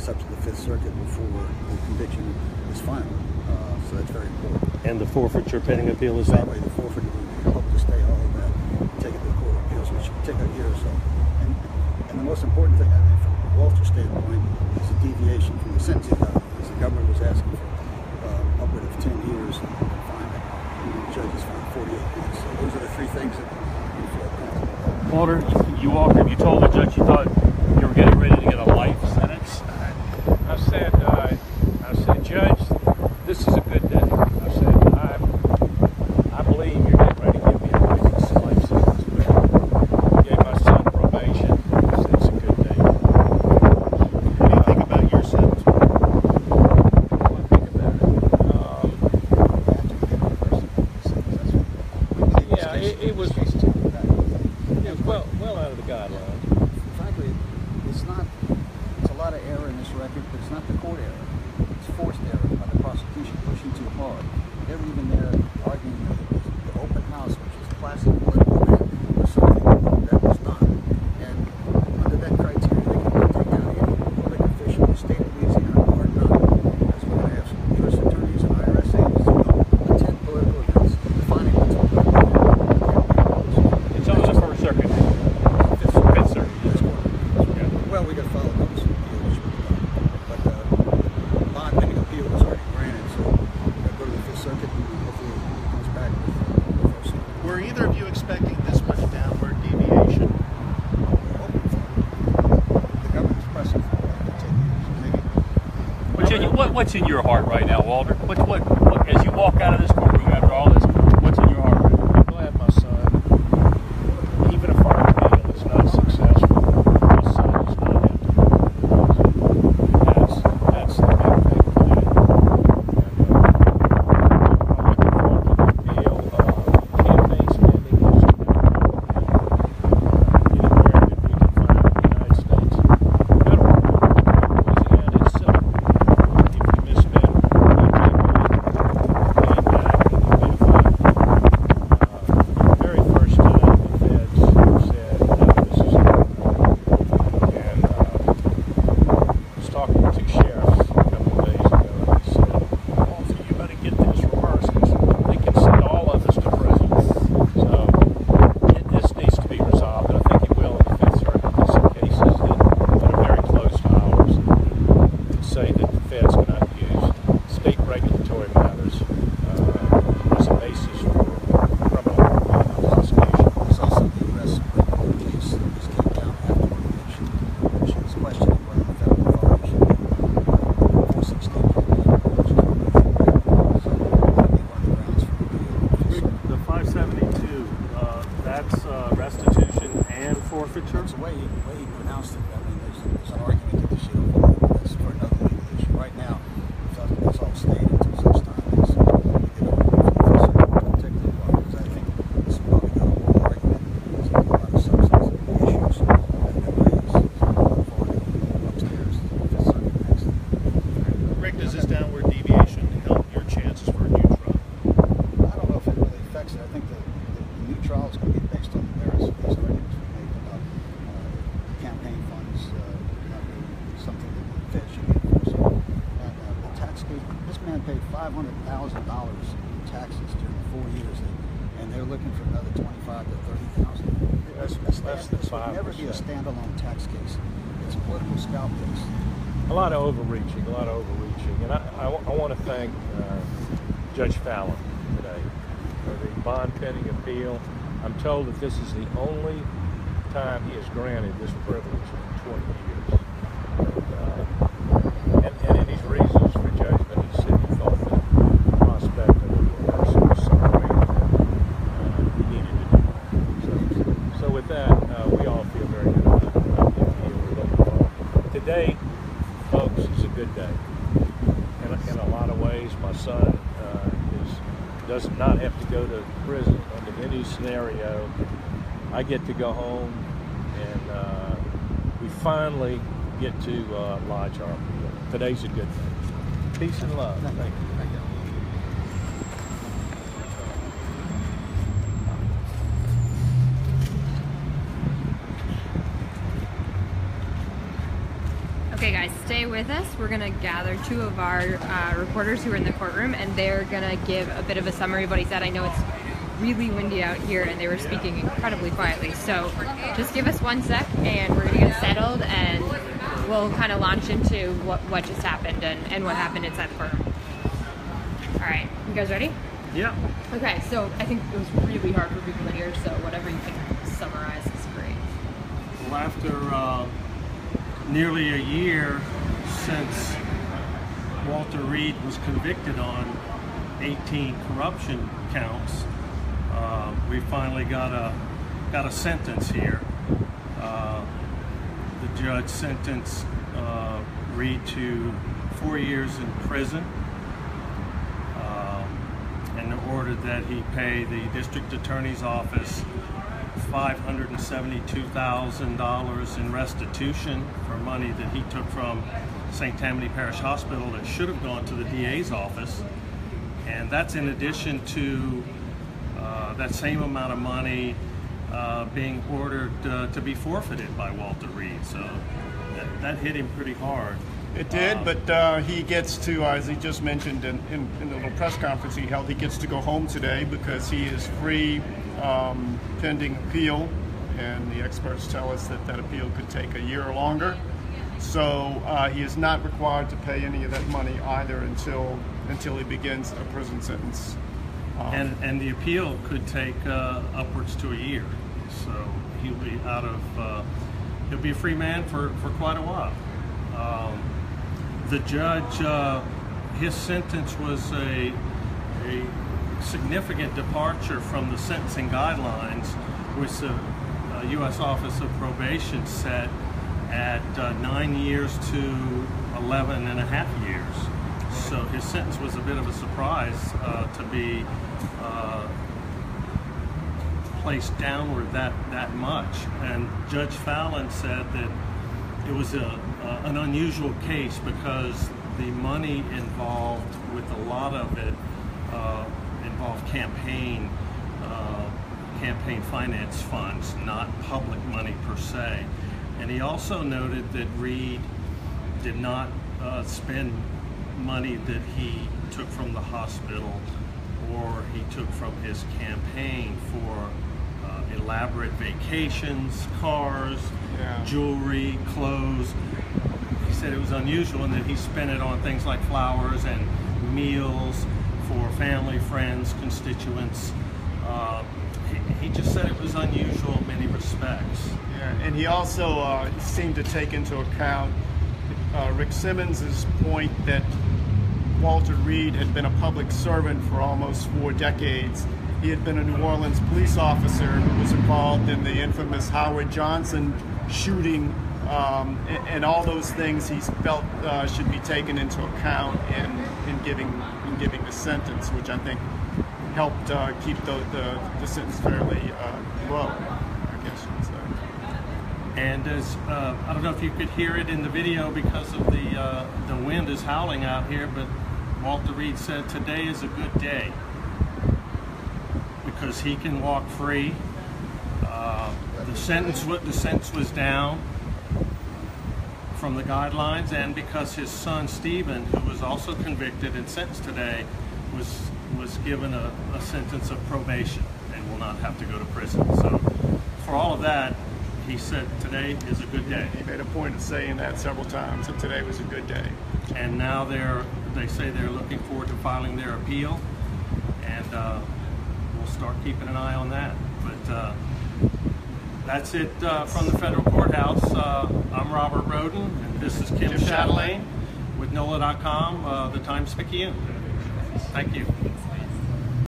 this up to the Fifth Circuit before the conviction is final. So that's very important. And the forfeiture pending appeal is that way. The forfeiture, we hope to stay all of that, take it to the Court of Appeals, which should take a year or so. And the most important thing, I think, from Walter's standpoint, is a deviation from the sentencing guidelines. The government was asking for upward of 10 years in confinement, and the judges found 48 years. So those are the three things that we feel comfortable about. Walter, you told the judge you thought you were getting ready to get a life sentence. I said, Judge, this is a good day. I said, I believe you're getting ready to give me a life sentence. But I gave my son probation. I said, it's a good day. What do you think about your sentence? What do I think about it? Yeah, it was well out of the guidelines. Frankly, it's a lot of error in this record, but it's not the court error. It's forced error by the prosecution pushing too hard. They were even there arguing the open house, which is classic political event, was something that was not. And under that criteria, they can take down any public official in the state of Louisiana or not. That's why they have some U.S. attorneys and IRS agents who don't attend political events, defining what's a political event. It's on the First Circuit. Fifth Circuit. That's correct. Well, we got to follow those. Bond pending appeal was already granted, so we'll go to the Fifth Circuit and hopefully it comes back with the First Circuit. Were either of you expecting this much downward deviation? We're hoping for it. The government's pressing for it to take years. What's in your heart right now, Walter? What as you walk out of this courtroom after all this, what's in your heart? I'm glad my son, even if our appeal is not successful, my son does not have to go to prison. That's the big thing today. And I'm looking forward to the appeal. Campaign spending is anywhere that we can find in the United States. Federal Louisiana itself, if you misspend, you take money, pay it back, and you pay a fine. The very first time the feds said, no, this is not. And I was talking to sheriffs a couple of days ago, and they said, Walter, you better get this reversed because they can send all of us to prison. So this needs to be resolved, and I think it will in the Fifth Circuit. There's some cases that are very close to ours that say that the feds cannot use state regulatory matters as a basis for criminal prosecution. There's also the U.S. Supreme Court case that just came down after the conviction, which is questioning whether the federal authority should be enforcing state regulation. So that would be one of the grounds for appeal. The 572, that's restitution and forfeiture? That's the way he pronounced it. I mean, there's an argument that this should overrule. That's for another legal issue. Right now, it's all state until such time as we get over the Fifth Circuit, which will take a little while, because I think this is probably the whole argument. There's a lot of substantive issues that have been raised. So I look forward to upstairs to the Fifth Circuit next. Rick, does this downward deviation help your chances for a new trial? I don't know if it really affects it. I think the new trial is going to be based on the merits of these arguments we made about campaign funds, not really something that the Fed should be enforcing. And the tax case, this man paid $500,000 in taxes during the 4 years, and they're looking for another $25,000 to $30,000. That's less than This would never be a 5%. standalone tax case. It's a political scalp case. A lot of overreaching, and I want to thank Judge Fallon today for the bond pending appeal. I'm told that this is the only time he has granted this privilege in 20 years. And in his reasons for judgment, he said he thought that the prospect of a reversal was so great that he needed to do it. So with that, we all feel very good about the appeal we're looking for. Today, folks, is a good day. In a lot of ways, my son does not have to go to prison under any scenario. I get to go home, and we finally get to lodge our appeal. Today's a good day. Peace and love. Thank you. Okay, Okay guys, stay with us. We're gonna gather two of our reporters who are in the courtroom, and they're gonna give a bit of a summary of what he said. I know it's really windy out here and they were speaking incredibly quietly, so just give us 1 sec and we're gonna get settled and we'll kind of launch into what just happened and what happened inside the courtroom. Alright, you guys ready? Yeah. Okay, so I think it was really hard for people to hear, so whatever you can summarize is great. Well, after nearly a year since Walter Reed was convicted on 18 corruption counts, we finally got a sentence here. The judge sentenced Reed to 4 years in prison and ordered that he pay the district attorney's office $572,000 in restitution for money that he took from St. Tammany Parish Hospital that should have gone to the DA's office. And that's in addition to that same amount of money being ordered to be forfeited by Walter Reed. So that hit him pretty hard. It did, but he gets to, as he just mentioned in the little press conference he held, he gets to go home today because he is free pending appeal, and the experts tell us that that appeal could take a year or longer. So he is not required to pay any of that money either until he begins a prison sentence. And the appeal could take upwards to a year. So he'll be out of, he'll be a free man for quite a while. The judge, his sentence was a significant departure from the sentencing guidelines, which the U.S. Office of Probation set at 9 years to 11 and a half years. So his sentence was a bit of a surprise to be placed downward that much. And Judge Fallon said that it was an unusual case because the money involved with a lot of it involved campaign finance funds, not public money per se. And he also noted that Reed did not spend money that he took from the hospital or he took from his campaign for elaborate vacations, cars, jewelry, clothes. He said it was unusual and that he spent it on things like flowers and meals for family, friends, constituents. He just said it was unusual in many respects. Yeah, and he also seemed to take into account Rick Simmons' point that Walter Reed had been a public servant for almost 4 decades. He had been a New Orleans police officer who was involved in the infamous Howard Johnson shooting, and all those things he felt should be taken into account in giving the sentence, which I think helped keep the sentence fairly low, I guess you would say. And as I don't know if you could hear it in the video because of the wind is howling out here, but Walter Reed said today is a good day because he can walk free. The sentence was down from the guidelines, and because his son Stephen, who was also convicted and sentenced today, was given a sentence of probation and will not have to go to prison. So for all of that, he said today is a good day. He made a point of saying that several times, that today was a good day. And now they say they're looking forward to filing their appeal, and we'll start keeping an eye on that. But that's it from the federal courthouse. I'm Robert Roden, and this is Kim Chatelaine with NOLA.com, the Times-Picayune. Thank you.